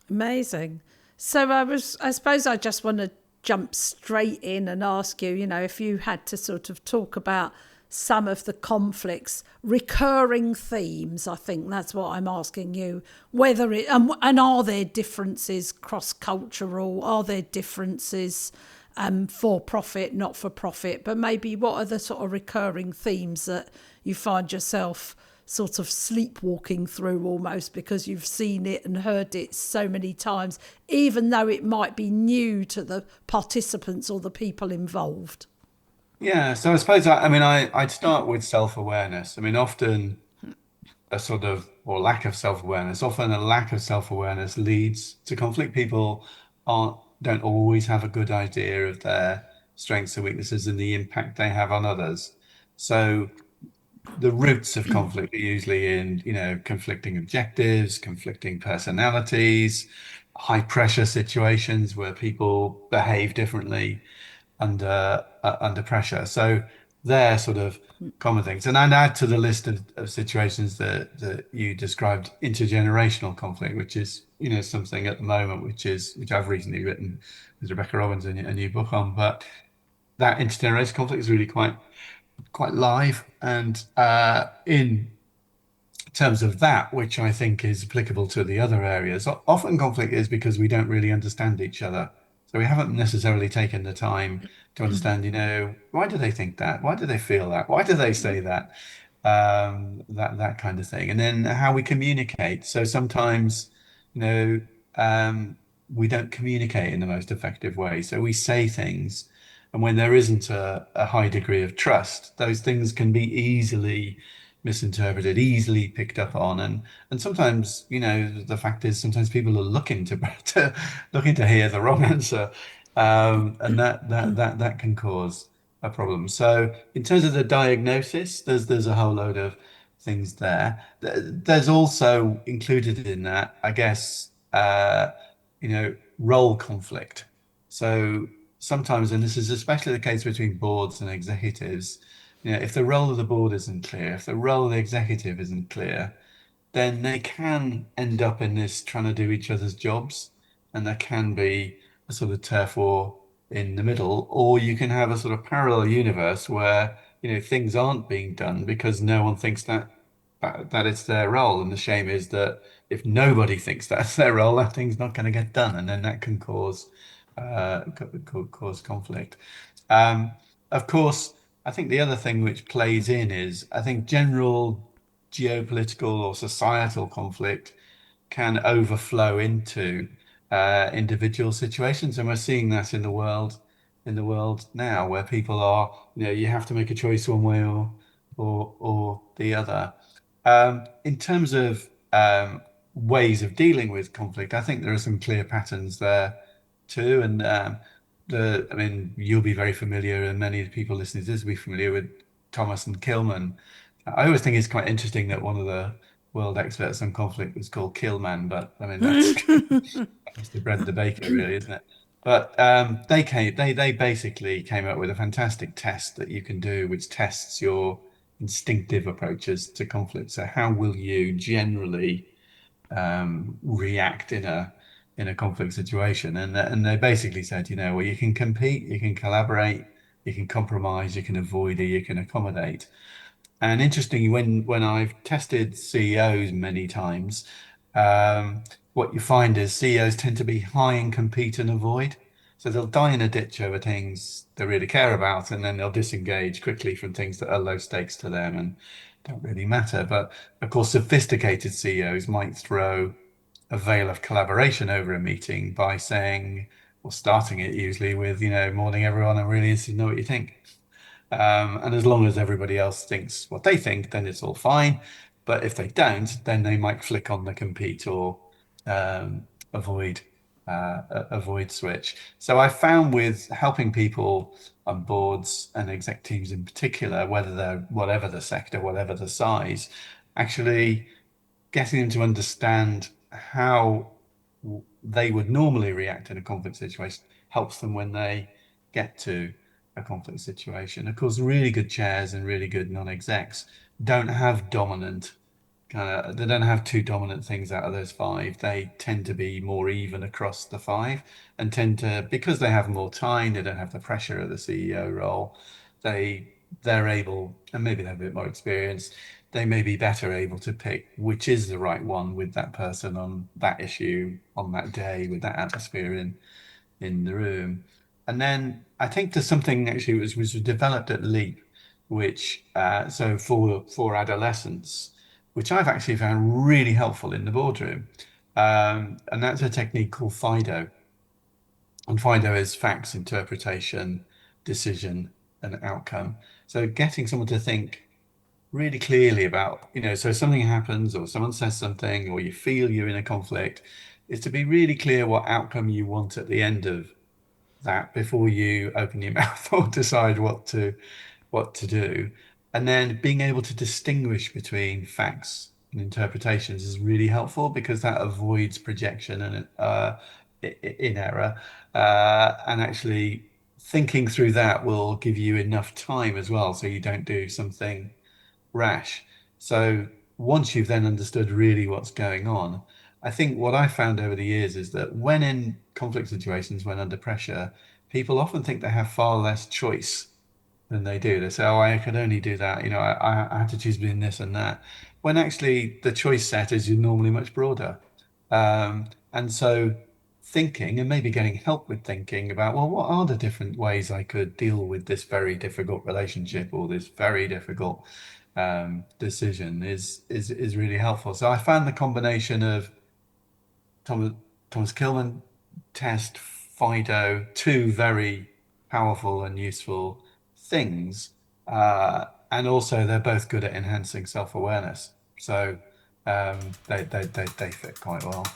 Amazing. So I suppose I just want to jump straight in and ask you, if you had to sort of talk about some of the conflicts, recurring themes, I think that's what I'm asking you, whether it, and are there differences cross cultural? Are there differences for profit, not for profit? But maybe what are the sort of recurring themes that you find yourself sort of sleepwalking through almost because you've seen it and heard it so many times, even though it might be new to the participants or the people involved? Yeah, so I suppose I'd start with self-awareness. I mean, often a sort of or lack of self-awareness, often a lack of self-awareness leads to conflict. People aren't don't always have a good idea of their strengths and weaknesses and the impact they have on others. So the roots of conflict are usually in, conflicting objectives, conflicting personalities, high pressure situations where people behave differently under pressure. So they're sort of common things. And I'd add to the list of situations that you described intergenerational conflict, which is, something at the moment which I've recently written with Rebecca Robbins a new book on. But that intergenerational conflict is really quite live. And in terms of that, which I think is applicable to the other areas, often conflict is because we don't really understand each other. So we haven't necessarily taken the time to understand, why do they think that? Why do they feel that? Why do they say that? That kind of thing. And then how we communicate. So sometimes, you know, um, we don't communicate in the most effective way. So we say things, and when there isn't a high degree of trust, those things can be easily misinterpreted, easily picked up on, and sometimes, the fact is sometimes people are looking to looking to hear the wrong answer, and that can cause a problem. So in terms of the diagnosis, there's a whole load of things there. There's also included in that, I guess, role conflict. So sometimes, and this is especially the case between boards and executives, if the role of the board isn't clear, if the role of the executive isn't clear, then they can end up in this trying to do each other's jobs, and there can be a sort of turf war in the middle, or you can have a sort of parallel universe where things aren't being done because no one thinks that it's their role, and the shame is that if nobody thinks that's their role, that thing's not going to get done, and then that can cause conflict. Um, of course, I think the other thing which plays in is I think general geopolitical or societal conflict can overflow into individual situations, and we're seeing that in the world now, where people are, you have to make a choice one way or the other. In terms of ways of dealing with conflict, I think there are some clear patterns there too, and I mean, you'll be very familiar, and many of the people listening to this will be familiar with Thomas and Kilman. I always think it's quite interesting that one of the world experts on conflict was called Killman, but I mean that's the bread and the baker, really, isn't it? But they basically came up with a fantastic test that you can do, which tests your instinctive approaches to conflict. So how will you generally react in a conflict situation? And they basically said, well, you can compete, you can collaborate, you can compromise, you can avoid, or you can accommodate. And interestingly, when I've tested CEOs many times, what you find is CEOs tend to be high in compete and avoid. So they'll die in a ditch over things they really care about, and then they'll disengage quickly from things that are low stakes to them and don't really matter. But of course, sophisticated CEOs might throw a veil of collaboration over a meeting by saying, or starting it usually with, morning everyone, I'm really interested to know what you think. And as long as everybody else thinks what they think, then it's all fine. But if they don't, then they might flick on the compete or um, avoid avoid switch. So I found with helping people on boards and exec teams in particular, whether they're whatever the sector, whatever the size, actually getting them to understand how they would normally react in a conflict situation helps them when they get to a conflict situation. Of course, really good chairs and really good non-execs don't have dominant they don't have two dominant things out of those five. They tend to be more even across the five and tend to, because they have more time, they don't have the pressure of the CEO role. They they're able, and maybe they're a bit more experienced, they may be better able to pick which is the right one with that person on that issue on that day with that atmosphere in the room. And then I think there's something actually was developed at Leap, which so for adolescents, which I've actually found really helpful in the boardroom. And that's a technique called FIDO. And FIDO is facts, interpretation, decision, and outcome. So getting someone to think really clearly about, so something happens or someone says something or you feel you're in a conflict, is to be really clear what outcome you want at the end of that before you open your mouth or decide what to do. And then being able to distinguish between facts and interpretations is really helpful because that avoids projection and in error. And actually thinking through that will give you enough time as well, so you don't do something rash. So once you've then understood really what's going on, I think what I found over the years is that when in conflict situations, when under pressure, people often think they have far less choice than they do. They say, "Oh, I could only do that. I had to choose between this and that." When actually the choice set is normally much broader. And so thinking and maybe getting help with thinking about, well, what are the different ways I could deal with this very difficult relationship or this very difficult decision is really helpful. So I found the combination of Thomas Thomas-Kilmann test, FIDO, two very powerful and useful things. And also they're both good at enhancing self-awareness. So they fit quite well.